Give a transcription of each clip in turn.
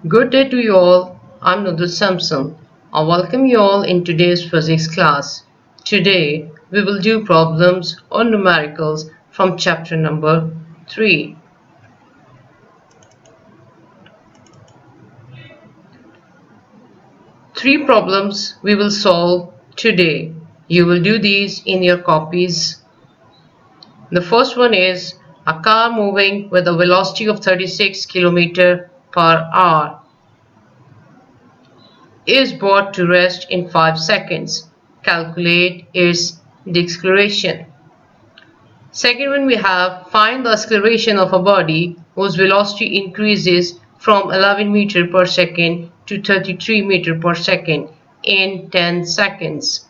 Good day to you all. I'm Nudut Samson. I welcome you all in today's physics class. Today we will do problems on numericals from chapter number 3. Three problems we will solve today. You will do these in your copies. The first one is a car moving with a velocity of 36 km per hour is brought to rest in 5 seconds. Calculate its deceleration. Second one we have find the acceleration of a body whose velocity increases from 11 meter per second to 33 meter per second in 10 seconds.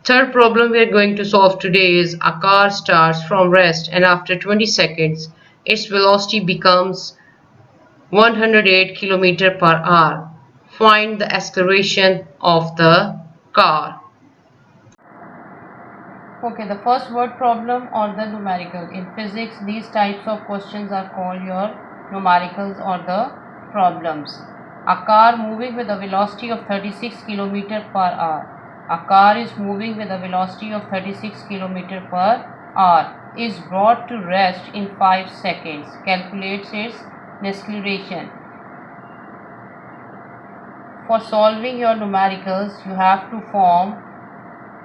Third problem we are going to solve today is a car starts from rest and after 20 seconds its velocity becomes 108 km per hour. Find the acceleration of the car. Okay, the first word problem or the numerical. In physics, these types of questions are called your numericals or the problems. A car moving with a velocity of 36 km per hour. A car is moving with a velocity of 36 km per hour is brought to rest in 5 seconds. Calculates its deceleration. For solving your numericals, you have to form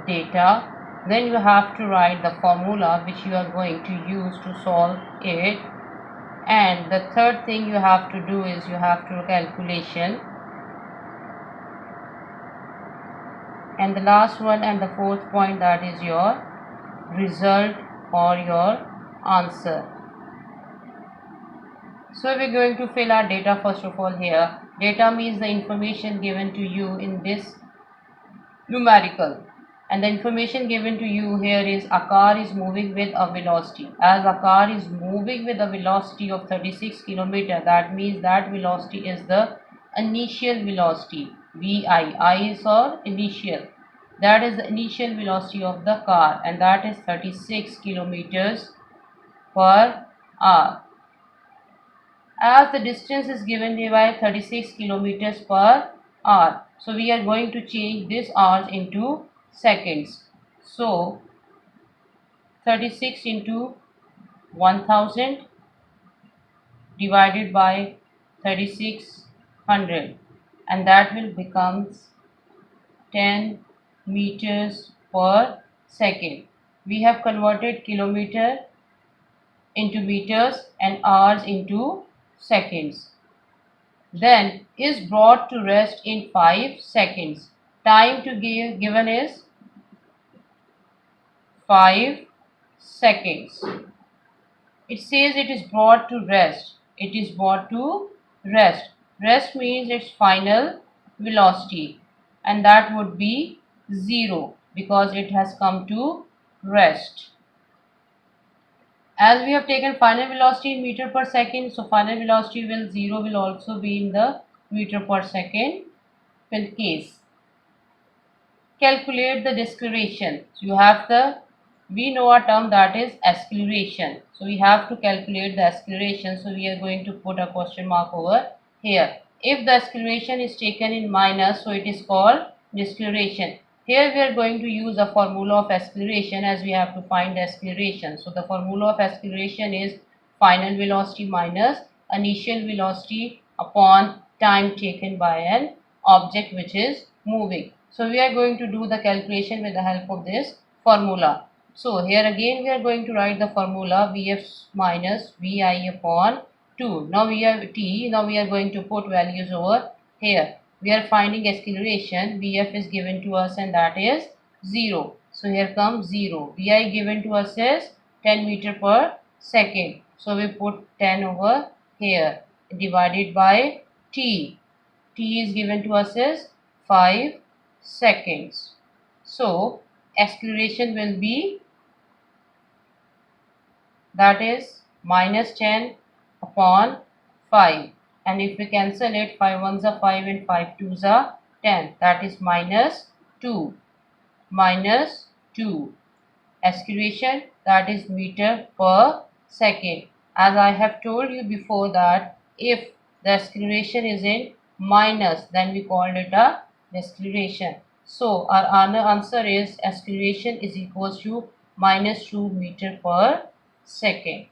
data, then you have to write the formula which you are going to use to solve it, and the third thing you have to do is you have to do calculation, and the last one and the fourth point, that is your result or your answer. So we're going to fill our data first of all here. Data means the information given to you in this numerical, and the information given to you here is a car is moving with a velocity. As a car is moving with a velocity of 36 km, that means that velocity is the initial velocity. I is for initial, that is the initial velocity of the car, and that is 36 kilometers per hour. As the distance is given by 36 kilometers per hour, so we are going to change this hours into seconds. So 36 into 1000 divided by 3600, and that will becomes 10 meters per second. We have converted kilometer into meters and hours into seconds. Then is brought to rest in 5 seconds. Time to give given is 5 seconds. It says it is brought to rest. It is brought to rest. Rest means its final velocity, and that would be 0 because it has come to rest. As we have taken final velocity in meter per second, so final velocity will 0 will also be in the meter per second case. Calculate the deceleration. So you have we know a term that is acceleration. So we have to calculate the acceleration. So we are going to put a question mark over here. If the acceleration is taken in minus, so it is called deceleration. Here we are going to use a formula of acceleration as we have to find the acceleration. So the formula of acceleration is final velocity minus initial velocity upon time taken by an object which is moving. So we are going to do the calculation with the help of this formula. So here again we are going to write the formula Vf minus Vi upon 2. Now we have t. Now we are going to put values over here. We are finding acceleration. Vf is given to us and that is 0. So here comes 0. Vi given to us is 10 meter per second. So we put 10 over here divided by t. T is given to us as 5 seconds. So acceleration will be, that is, minus 10 upon 5, and if we cancel it, 5 ones are 5 and 5 twos are 10, that is minus 2. Minus 2 acceleration, that is meter per second. As I have told you before that if the acceleration is in minus, then we called it a deceleration. So our answer is acceleration is equals to minus 2 meter per second.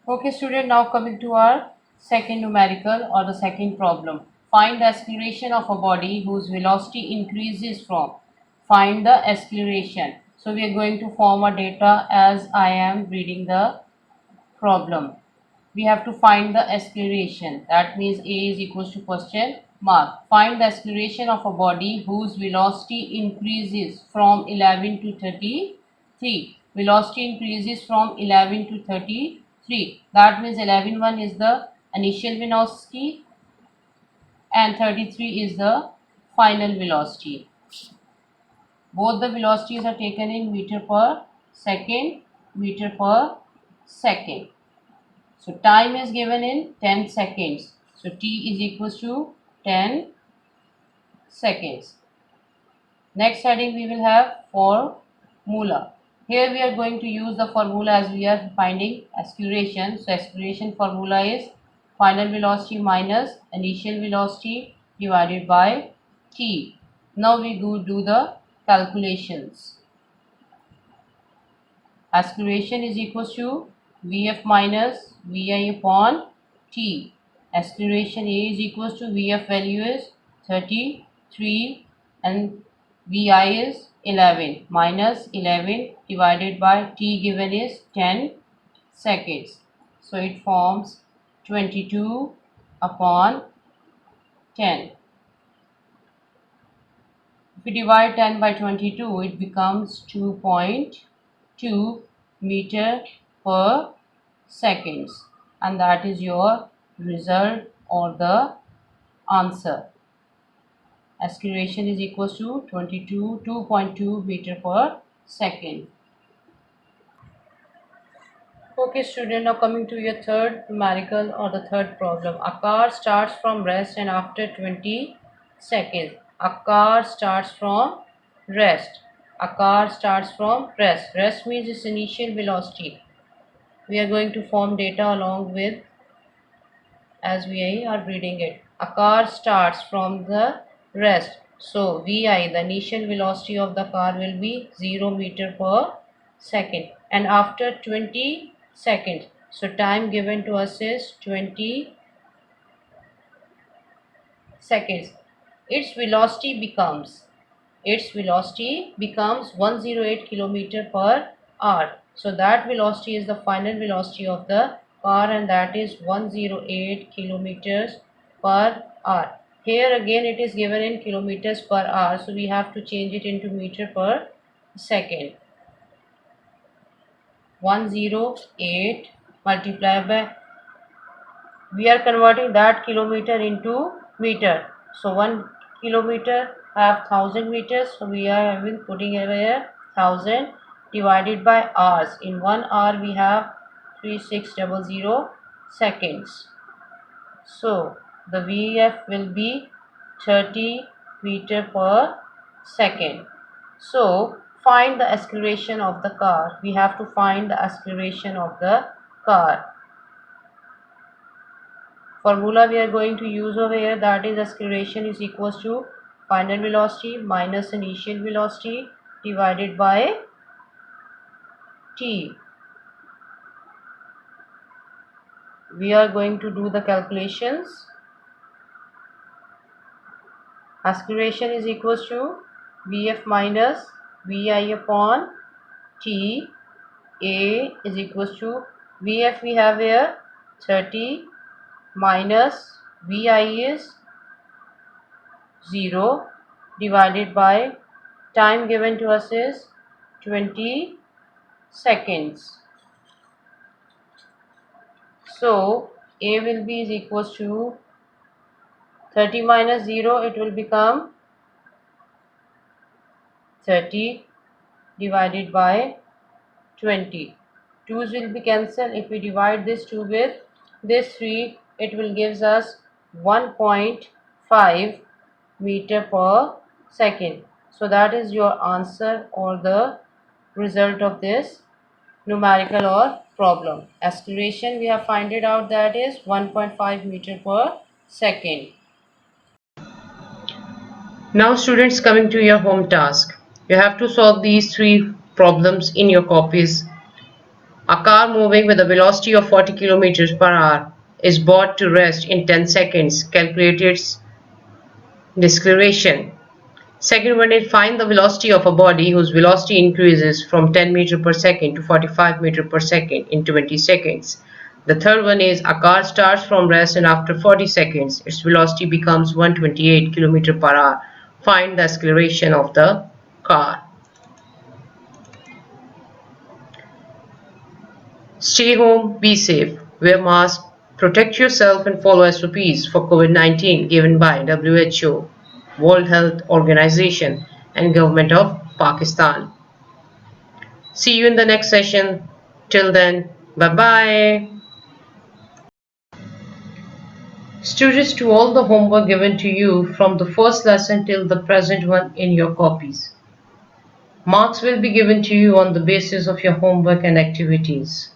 Okay student, now coming to our second numerical or the second problem. Find the acceleration of a body whose velocity increases from. Find the acceleration. So we are going to form a data as I am reading the problem. We have to find the acceleration. That means A is equals to question mark. Find the acceleration of a body whose velocity increases from 11 to 33. Velocity increases from 11 to 33. That means 11 is the initial velocity and 33 is the final velocity. Both the velocities are taken in meter per second, meter per second. So time is given in 10 seconds. So T is equals to 10 seconds. Next heading we will have formula. Here we are going to use the formula as we are finding acceleration. So acceleration formula is final velocity minus initial velocity divided by T. Now we go do the calculations. Acceleration is equals to Vf minus Vi upon T. Acceleration A is equals to Vf value is 33 and Vi is 11 minus 11 divided by T given is 10 seconds. So it forms 22 upon 10. If we divide 10 by 22, it becomes 2.2 meter per seconds, and that is your result or the answer. Acceleration is equals to 2.2 meter per second. Okay student, now coming to your third numerical or the third problem. A car starts from rest and after 20 seconds. A car starts from rest. A car starts from rest. Rest means its initial velocity. We are going to form data along with as we are reading it. A car starts from the rest. So Vi, the initial velocity of the car will be 0 meter per second. And after 20 seconds, so time given to us is 20 seconds. Its velocity becomes 108 kilometer per hour. So that velocity is the final velocity of the car, and that is 108 kilometers per hour. Here again it is given in kilometers per hour, so we have to change it into meter per second. 108 multiplied by, we are converting that kilometer into meter. So 1 kilometer have 1000 meters. So we are having putting here 1000 divided by hours. In 1 hour we have 3600 seconds. So the Vf will be 30 meter per second. So find the acceleration of the car. We have to find the acceleration of the car. Formula we are going to use over here, that is acceleration is equals to final velocity minus initial velocity divided by T. We are going to do the calculations. Acceleration is equals to Vf minus Vi upon T. A is equals to Vf we have here 30 minus Vi is 0 divided by time given to us is 20 seconds. So A will be is equals to 30 minus 0, it will become 30 divided by 20. 2's will be cancelled. If we divide this 2 with this 3, it will gives us 1.5 meter per second. So that is your answer or the result of this numerical or problem. Acceleration we have find it out, that is 1.5 meter per second. Now students, coming to your home task. You have to solve these three problems in your copies. A car moving with a velocity of 40 km per hour is brought to rest in 10 seconds. Calculate its deceleration. Second one is find the velocity of a body whose velocity increases from 10 meter per second to 45 meter per second in 20 seconds. The third one is a car starts from rest and after 40 seconds its velocity becomes 128 km per hour. Find the acceleration of the car. Stay home, be safe, wear mask, protect yourself and follow SOPs for COVID-19 given by WHO, World Health Organization and Government of Pakistan. See you in the next session. Till then, bye-bye. Students, to all the homework given to you from the first lesson till the present one in your copies. Marks will be given to you on the basis of your homework and activities.